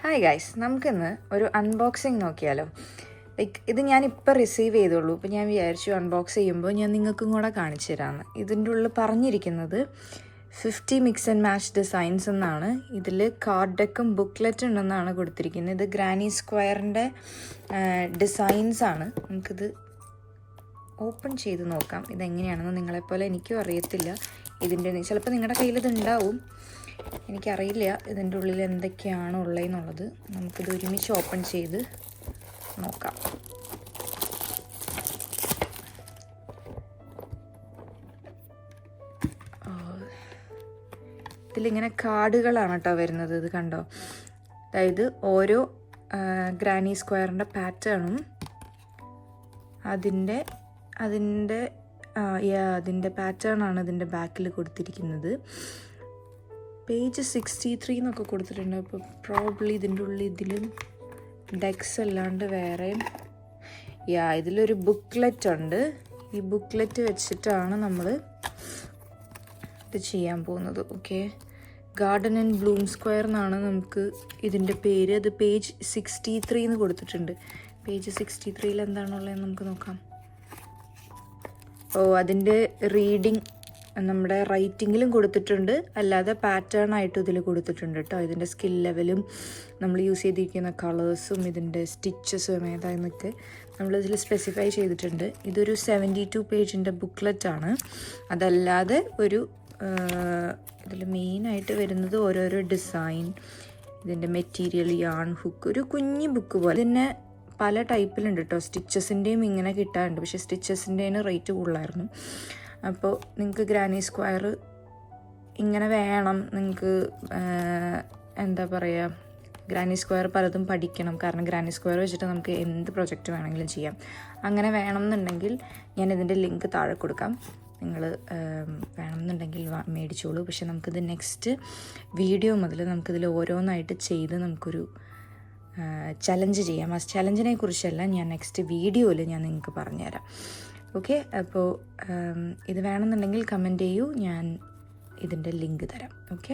Hi guys, നമുക്കിന്ന് ഒരു unboxing നോക്കിയാലോ. ഇത് ഞാനിപ്പോൾ റിസീവ് ചെയ്തുള്ളൂ. ഇപ്പോൾ ഞാൻ വിചാരിച്ചു അൺബോക്സ് ചെയ്യുമ്പോൾ ഞാൻ നിങ്ങൾക്കും കൂടെ കാണിച്ചു തരാമെന്ന്. ഇതിൻ്റെ ഉള്ളിൽ പറഞ്ഞിരിക്കുന്നത് 50 മിക്സ് ആൻഡ് മാച്ച് ഡിസൈൻസ് എന്നാണ്. ഇതിൽ കാർഡ് ഡെക്കും ബുക്ക്ലെറ്റും ഉണ്ടെന്നാണ് കൊടുത്തിരിക്കുന്നത്. ഇത് ഗ്രാനി സ്ക്വയറിൻ്റെ ഡിസൈൻസാണ്. നമുക്കിത് ഓപ്പൺ ചെയ്ത് നോക്കാം ഇതെങ്ങനെയാണെന്ന്. നിങ്ങളെപ്പോലെ എനിക്കും അറിയത്തില്ല ഇതിൻ്റെ. ചിലപ്പോൾ നിങ്ങളുടെ കയ്യിൽ ഇതുണ്ടാവും, എനിക്കറിയില്ല ഇതിൻ്റെ ഉള്ളിൽ എന്തൊക്കെയാണ് ഉള്ളതെന്നുള്ളത്. നമുക്കിത് ഒരുമിച്ച് ഓപ്പൺ ചെയ്ത് നോക്കാം. ഇതിലിങ്ങനെ കാർഡുകളാണ് കേട്ടോ വരുന്നത്. ഇത് കണ്ടോ, അതായത് ഓരോ ഗ്രാനി സ്ക്വയറിൻ്റെ പാറ്റേണും അതിൻ്റെ പാറ്റേണാണ് ഇതിൻ്റെ ബാക്കിൽ കൊടുത്തിരിക്കുന്നത്. പേജ് 63 എന്നൊക്കെ കൊടുത്തിട്ടുണ്ട്. അപ്പോൾ പ്രോബ്ലി ഇതിൻ്റെ ഉള്ളിൽ ഇതിലും ഡെക്സ് അല്ലാണ്ട് വേറെ ഇതിലൊരു ബുക്ക്ലെറ്റ് ഉണ്ട്. ഈ ബുക്ക്ലെറ്റ് വെച്ചിട്ടാണ് നമ്മൾ ഇത് ചെയ്യാൻ പോകുന്നത്. Okay, garden and Bloom square എന്നാണ് നമുക്ക് ഇതിൻ്റെ പേര്. അത് പേജ് 63 എന്ന് കൊടുത്തിട്ടുണ്ട്. പേജ് 63 എന്താണുള്ളതെന്ന് നമുക്ക് നോക്കാം. അതിൻ്റെ റീഡിങ് നമ്മുടെ റൈറ്റിങ്ങിലും കൊടുത്തിട്ടുണ്ട്, അല്ലാതെ പാറ്റേൺ ആയിട്ടും ഇതിൽ കൊടുത്തിട്ടുണ്ട് കേട്ടോ. ഇതിൻ്റെ സ്കിൽ ലെവലും നമ്മൾ യൂസ് ചെയ്തിരിക്കുന്ന കളേഴ്സും ഇതിൻ്റെ സ്റ്റിച്ചസും ഏതായെന്നൊക്കെ നമ്മളിതിൽ സ്പെസിഫൈ ചെയ്തിട്ടുണ്ട്. ഇതൊരു 72 പേജിൻ്റെ ബുക്ക്ലെറ്റാണ്. അതല്ലാതെ ഒരു ഇതിൽ മെയിനായിട്ട് വരുന്നത് ഓരോരോ ഡിസൈൻ, ഇതിൻ്റെ മെറ്റീരിയൽ, യാൺ, ഹുക്ക്, ഒരു കുഞ്ഞി ബുക്ക് പോലെ. ഇതിനെ പല ടൈപ്പിലുണ്ട് കേട്ടോ. സ്റ്റിച്ചസിൻ്റെയും ഇങ്ങനെ കിട്ടാറുണ്ട്, പക്ഷേ സ്റ്റിച്ചസിൻ്റെന് റേറ്റ് കൂടുതലായിരുന്നു. അപ്പോൾ നിങ്ങൾക്ക് ഗ്രാനി സ്ക്വയർ ഇങ്ങനെ വേണം, നിങ്ങൾക്ക് എന്താ പറയുക, ഗ്രാനി സ്ക്വയർ പലതും പഠിക്കണം, കാരണം ഗ്രാനി സ്ക്വയർ വെച്ചിട്ട് നമുക്ക് എന്ത് പ്രൊജക്റ്റ് വേണമെങ്കിലും ചെയ്യാം. അങ്ങനെ വേണമെന്നുണ്ടെങ്കിൽ ഞാൻ ഇതിൻ്റെ ലിങ്ക് താഴെ കൊടുക്കാം. നിങ്ങൾ വേണമെന്നുണ്ടെങ്കിൽ മേടിച്ചോളൂ. പക്ഷെ നമുക്കിത് നെക്സ്റ്റ് വീഡിയോ മുതൽ നമുക്കിതിൽ ഓരോന്നായിട്ട് ചെയ്ത് നമുക്കൊരു ചലഞ്ച് ചെയ്യാം. ആ ചലഞ്ചിനെ കുറിച്ചല്ല ഞാൻ നെക്സ്റ്റ് വീഡിയോയിൽ ഞാൻ നിങ്ങൾക്ക് പറഞ്ഞുതരാം. ഓക്കെ, അപ്പോൾ ഇത് വേണമെന്നുണ്ടെങ്കിൽ കമൻറ്റ് ചെയ്യൂ, ഞാൻ ഇതിൻ്റെ ലിങ്ക് തരാം. ഓക്കെ.